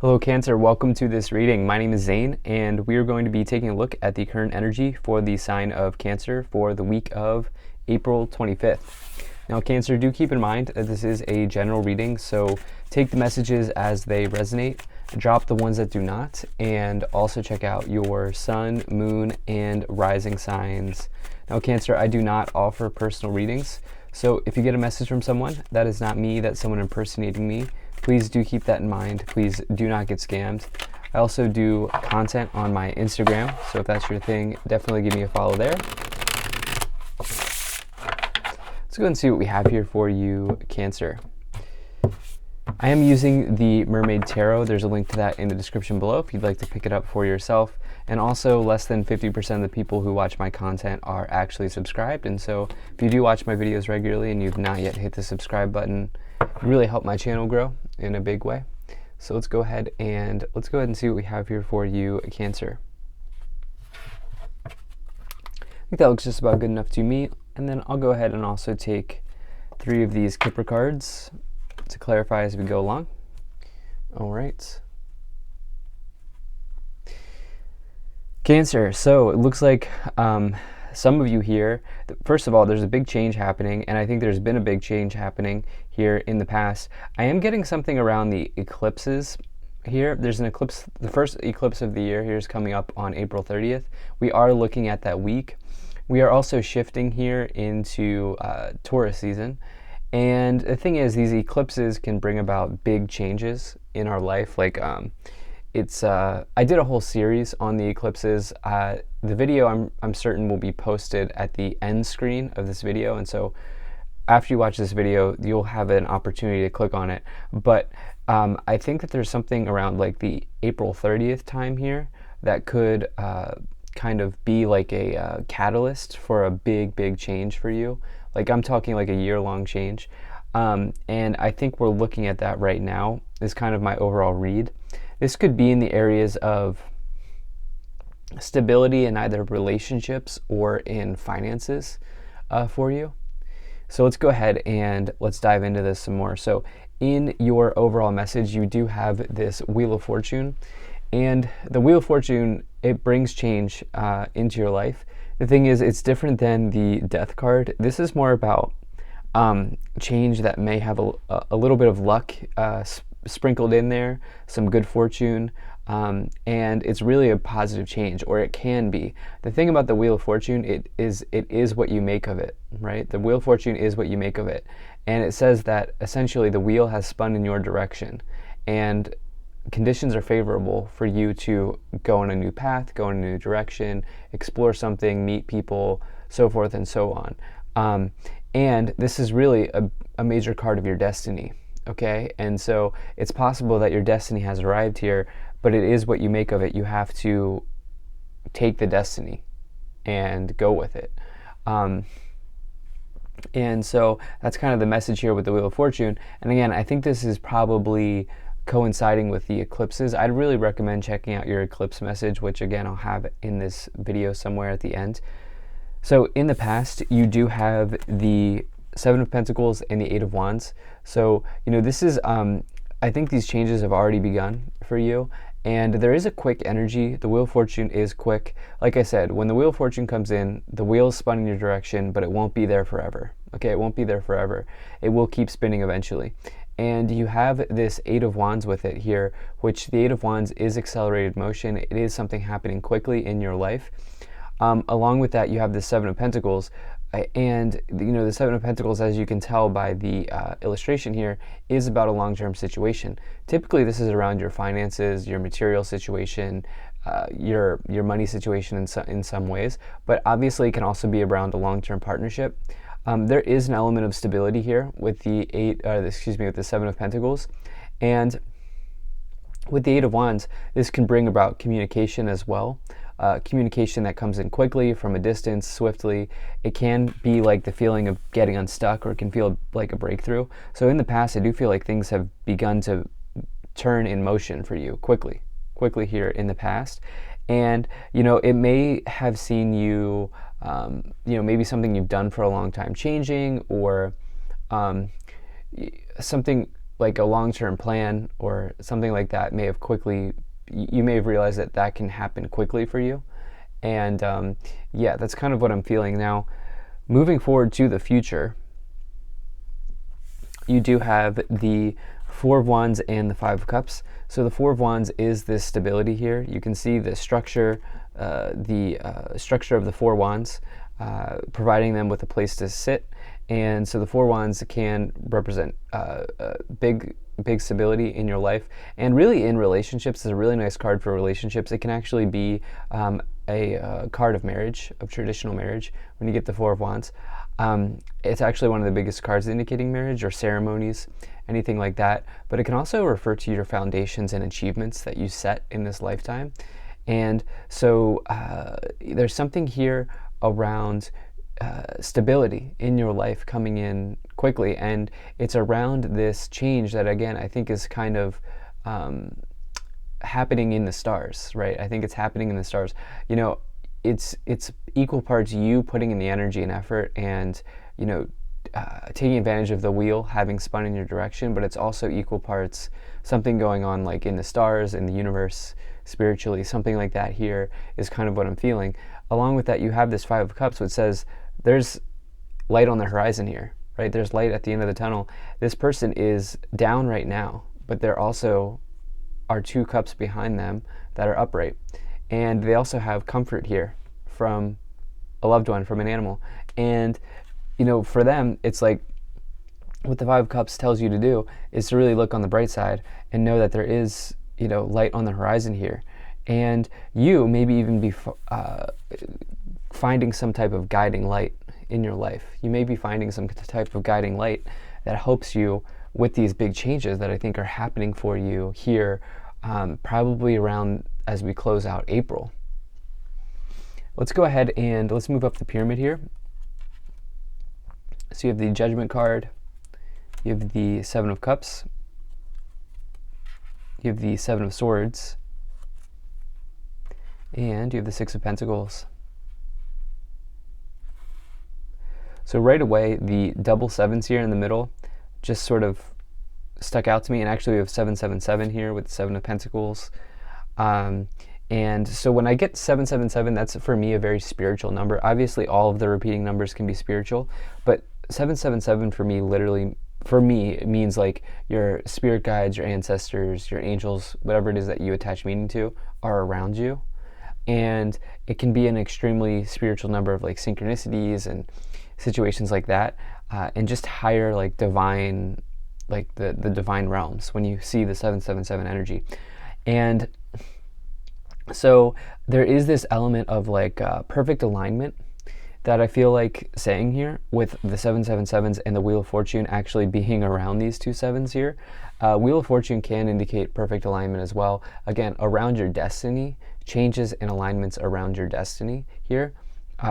Hello Cancer, welcome to this reading. My name is Zane and we are going to be taking a look at the current energy for the sign of Cancer for the week of April 25th. Now Cancer, do keep in mind that this is a general reading, so take the messages as they resonate, drop the ones that do not, and also check out your sun, moon, and rising signs. Now Cancer, I do not offer personal readings, so if you get a message from someone, that is not me, that's someone impersonating me. Please do keep that in mind. Please do not get scammed. I also do content on my Instagram, so if that's your thing, definitely give me a follow there. Let's go ahead and see what we have here for you, Cancer. I am using the Mermaid Tarot. There's a link to that in the description below if you'd like to pick it up for yourself. And also, less than 50% of the people who watch my content are actually subscribed. And so if you do watch my videos regularly and you've not yet hit the subscribe button, it really helped my channel grow in a big way. So let's go ahead and see what we have here for you, Cancer. I think that looks just about good enough to me. And then I'll go ahead and also take 3 of these Kipper cards to clarify as we go along. All right. Cancer, so it looks like some of you here, first of all, there's a big change happening, and I think there's been a big change happening here in the past. I am getting something around the eclipses here. There's an eclipse, the first eclipse of the year here is coming up on April 30th. We are looking at that week. We are also shifting here into Taurus season. And the thing is, these eclipses can bring about big changes in our life. Like, I did a whole series on the eclipses. The video I'm certain will be posted at the end screen of this video, and so after you watch this video, you'll have an opportunity to click on it. But I think that there's something around like the April 30th time here that could kind of be like a catalyst for a big change for you. Like, I'm talking like a year-long change. And I think we're looking at that right now is kind of my overall read. This could be in the areas of stability in either relationships or in finances for you. So let's go ahead and let's dive into this some more. So in your overall message, you do have this Wheel of Fortune. And the Wheel of Fortune, it brings change into your life. The thing is, it's different than the Death card. This is more about change that may have a little bit of luck sprinkled in there, some good fortune, and it's really a positive change, or it can be. The thing about the Wheel of Fortune, it is what you make of it, right? The Wheel of Fortune is what you make of it. And it says that essentially the wheel has spun in your direction, and conditions are favorable for you to go on a new path, go in a new direction, explore something, meet people, so forth and so on. And this is really a major card of your destiny, okay? And so it's possible that your destiny has arrived here, but it is what you make of it. You have to take the destiny and go with it. And so that's kind of the message here with the Wheel of Fortune. And again, I think this is probably coinciding with the eclipses. I'd really recommend checking out your eclipse message, which again, I'll have in this video somewhere at the end. So in the past, you do have the 7 of Pentacles and the 8 of Wands. So, you know, this is, I think these changes have already begun for you. And there is a quick energy. The Wheel of Fortune is quick. Like I said, when the Wheel of Fortune comes in, the wheel is spun in your direction, but it won't be there forever. Okay, it won't be there forever. It will keep spinning eventually. And you have this 8 of Wands with it here, which the 8 of Wands is accelerated motion. It is something happening quickly in your life. Along with that, you have the 7 of Pentacles. And, you know, the 7 of Pentacles, as you can tell by the illustration here, is about a long-term situation. Typically, this is around your finances, your material situation, your money situation in some ways. But obviously, it can also be around a long-term partnership. There is an element of stability here with the with the 7 of Pentacles. And with the 8 of Wands, this can bring about communication as well. Communication that comes in quickly, from a distance, swiftly. It can be like the feeling of getting unstuck, or it can feel like a breakthrough. So in the past, I do feel like things have begun to turn in motion for you quickly here in the past. And, you know, it may have seen you, you know, maybe something you've done for a long time changing, or something like a long-term plan or something like that may have quickly, you may have realized that that can happen quickly for you. And yeah, that's kind of what I'm feeling now. Moving forward to the future, you do have the Four of Wands and the Five of Cups. So the Four of Wands is this stability here. You can see the structure, structure of the Four Wands, providing them with a place to sit. And so the Four Wands can represent big stability in your life, and really in relationships. It's a really nice card for relationships. It can actually be a card of marriage, of traditional marriage, when you get the Four of Wands. It's actually one of the biggest cards indicating marriage or ceremonies, anything like that. But it can also refer to your foundations and achievements that you set in this lifetime. And so there's something here around stability in your life coming in quickly, and it's around this change that, again, I think is kind of happening in the stars, right? I think it's happening in the stars. You know, it's equal parts you putting in the energy and effort, and taking advantage of the wheel having spun in your direction, but it's also equal parts something going on like in the stars, in the universe, spiritually. Something like that here is kind of what I'm feeling. Along with that, you have this Five of Cups, which says there's light on the horizon here, right? There's light at the end of the tunnel. This person is down right now, but there also are two cups behind them that are upright. And they also have comfort here from a loved one, from an animal. And, for them, it's like what the Five of Cups tells you to do is to really look on the bright side and know that there is, light on the horizon here. And you maybe even be finding some type of guiding light in your life. You may be finding some type of guiding light that helps you with these big changes that I think are happening for you here, probably around as we close out April. Let's go ahead and let's move up the pyramid here. So you have the Judgment card, you have the Seven of Cups, you have the Seven of Swords, and you have the Six of Pentacles. So right away, the double sevens here in the middle just sort of stuck out to me. And actually we have 777 here with the Seven of Pentacles. And so when I get 777, that's for me a very spiritual number. Obviously all of the repeating numbers can be spiritual, but 777 for me literally, for me, it means like your spirit guides, your ancestors, your angels, whatever it is that you attach meaning to, are around you. And it can be an extremely spiritual number of like synchronicities and situations like that, and just higher like divine, like the divine realms when you see the 777 energy. And so there is this element of like perfect alignment that I feel like saying here with the 777s and the Wheel of Fortune actually being around these two sevens here. Wheel of Fortune can indicate perfect alignment as well. Again, around your destiny, changes and alignments around your destiny here,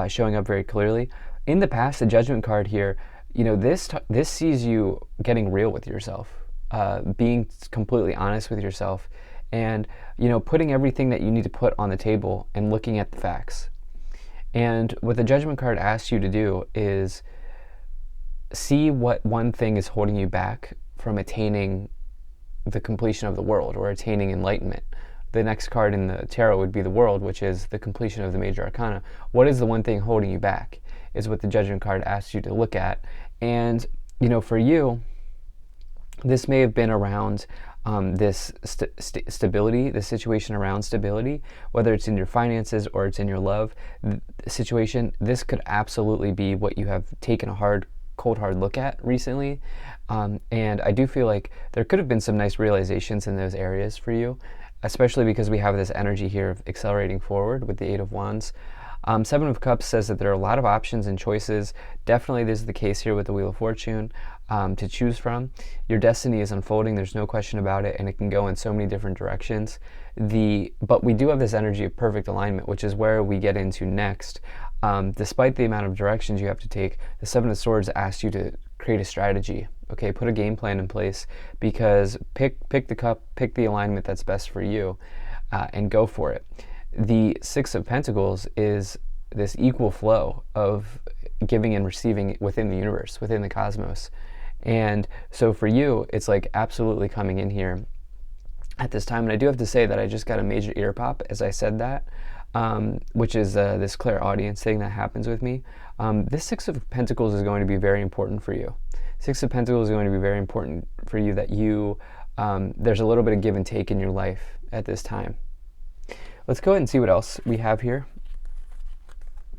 showing up very clearly. In the past, the Judgment card here, this sees you getting real with yourself, being completely honest with yourself, and putting everything that you need to put on the table and looking at the facts. And what the Judgment card asks you to do is see what one thing is holding you back from attaining the completion of the world or attaining enlightenment. The next card in the tarot would be the World, which is the completion of the major arcana. What is the one thing holding you back is what the Judgment card asks you to look at. And, for you, this may have been around this stability, the situation around stability, whether it's in your finances or it's in your love situation. This could absolutely be what you have taken a cold hard look at recently. And I do feel like there could have been some nice realizations in those areas for you, especially because we have this energy here of accelerating forward with the Eight of Wands. Seven of Cups says that there are a lot of options and choices. Definitely this is the case here with the Wheel of Fortune to choose from. Your destiny is unfolding, there's no question about it, and it can go in so many different directions. But we do have this energy of perfect alignment, which is where we get into next. Despite the amount of directions you have to take, the Seven of Swords asks you to create a strategy. Okay, put a game plan in place, because pick the cup, pick the alignment that's best for you, and go for it. The Six of Pentacles is this equal flow of giving and receiving within the universe, within the cosmos. And so for you, it's like absolutely coming in here at this time. And I do have to say that I just got a major ear pop as I said that, which is this clairaudience thing that happens with me. This Six of Pentacles is going to be very important for you. Six of Pentacles is going to be very important for you, that you, there's a little bit of give and take in your life at this time. Let's go ahead and see what else we have here.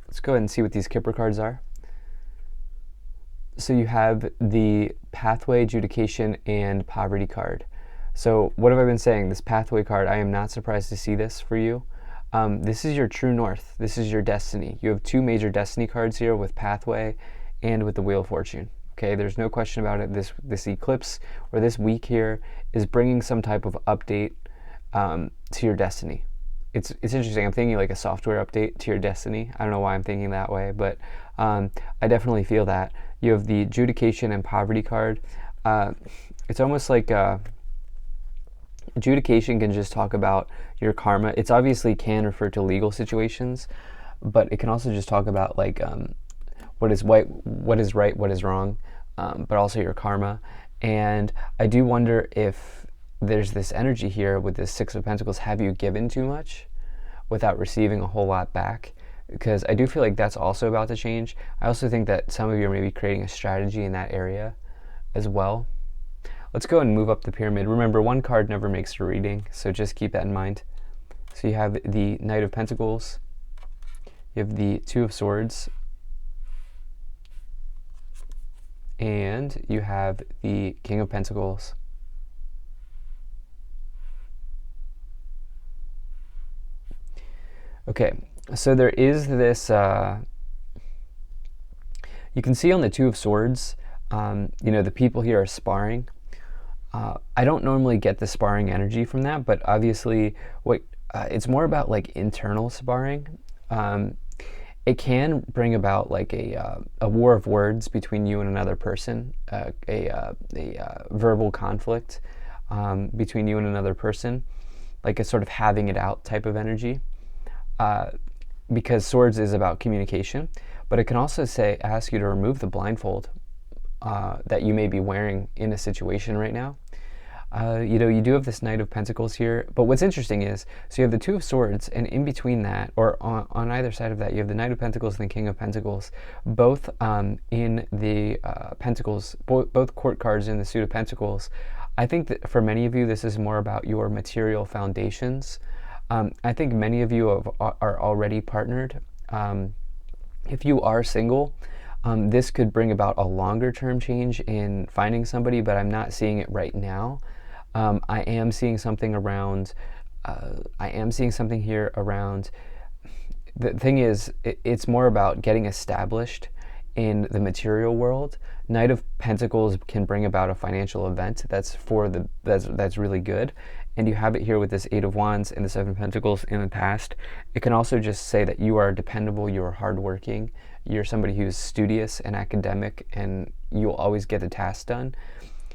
Let's go ahead and see what these Kipper cards are. So you have the Pathway, Adjudication, and Poverty card. So what have I been saying? This Pathway card, I am not surprised to see this for you. This is your true north. This is your destiny. You have two major destiny cards here with Pathway and with the Wheel of Fortune. Okay, there's no question about it. This eclipse or this week here is bringing some type of update to your destiny. It's interesting. I'm thinking like a software update to your destiny. I don't know why I'm thinking that way, but I definitely feel that. You have the Adjudication and Poverty card. It's almost like adjudication can just talk about your karma. It's obviously can refer to legal situations, but it can also just talk about like what is right, what is wrong, but also your karma. And I do wonder if there's this energy here with this Six of Pentacles. Have you given too much without receiving a whole lot back? Because I do feel like that's also about to change. I also think that some of you are maybe creating a strategy in that area as well. Let's go and move up the pyramid. Remember, one card never makes a reading, so just keep that in mind. So you have the Knight of Pentacles, you have the Two of Swords, and you have the King of Pentacles. Okay, so there is this, you can see on the Two of Swords, you know, the people here are sparring. I don't normally get the sparring energy from that, but obviously it's more about like internal sparring. It can bring about like a war of words between you and another person, a verbal conflict between you and another person, like a sort of having it out type of energy. Because Swords is about communication, but it can also ask you to remove the blindfold that you may be wearing in a situation right now. You know, you do have this Knight of Pentacles here, but what's interesting is, so you have the Two of Swords, and in between that, or on either side of that, you have the Knight of Pentacles and the King of Pentacles, both in the Pentacles, both court cards in the Suit of Pentacles. I think that for many of you, this is more about your material foundations. I think many of you are already partnered. If you are single, this could bring about a longer term change in finding somebody, but I'm not seeing it right now. I am seeing something around, here around, the thing is, it's more about getting established in the material world. Knight of Pentacles can bring about a financial event that's really good. And you have it here with this Eight of Wands and the Seven of Pentacles in the past. It can also just say that you are dependable, you are hardworking, you're somebody who's studious and academic, and you'll always get the task done.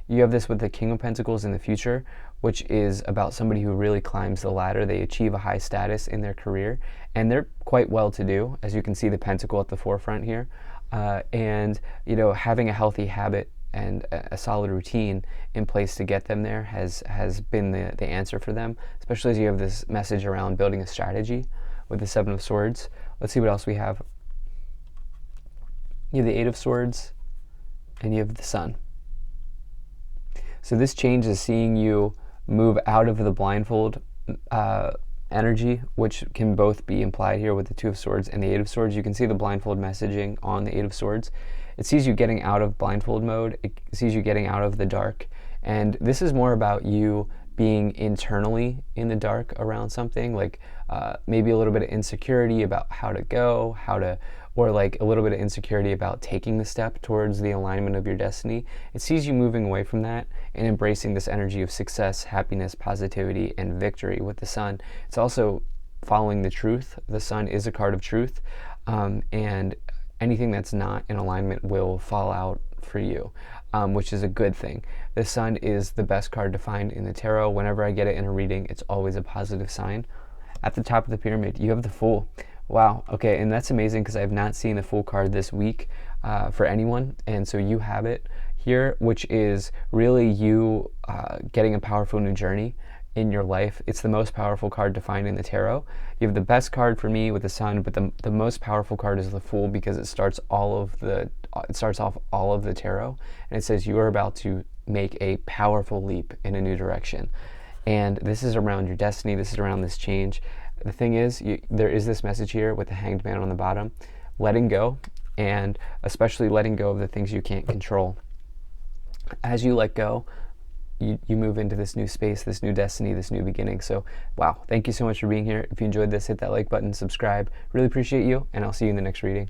You have this with the King of Pentacles in the future, which is about somebody who really climbs the ladder. They achieve a high status in their career, and they're quite well to do, as you can see the Pentacle at the forefront here. And you know, having a healthy habit and a solid routine in place to get them there has been the answer for them, especially as you have this message around building a strategy with the Seven of Swords. Let's see what else we have. You have the Eight of Swords, and you have the Sun. So this change is seeing you move out of the blindfold energy, which can both be implied here with the Two of Swords and the Eight of Swords. You can see the blindfold messaging on the Eight of Swords. It sees you getting out of blindfold mode. It sees you getting out of the dark. And this is more about you being internally in the dark around something, like maybe a little bit of insecurity about how to go, or like a little bit of insecurity about taking the step towards the alignment of your destiny. It sees you moving away from that and embracing this energy of success, happiness, positivity, and victory with the Sun. It's also following the truth. The Sun is a card of truth, and anything that's not in alignment will fall out for you, which is a good thing. The Sun is the best card to find in the tarot. Whenever I get it in a reading, it's always a positive sign. At the top of the pyramid, you have the Fool. Wow, okay, and that's amazing because I have not seen the Fool card this week for anyone, and so you have it here, which is really you getting a powerful new journey in your life. It's the most powerful card to find in the tarot. You have the best card for me with the Sun, but the most powerful card is the Fool, because it starts off all of the tarot, and it says you are about to make a powerful leap in a new direction. And this is around your destiny. This is around this change. The thing is, there is this message here with the Hanged Man on the bottom, letting go, and especially letting go of the things you can't control. As you let go, you move into this new space, this new destiny, this new beginning. So, wow, thank you so much for being here. If you enjoyed this, hit that like button, subscribe. Really appreciate you, and I'll see you in the next reading.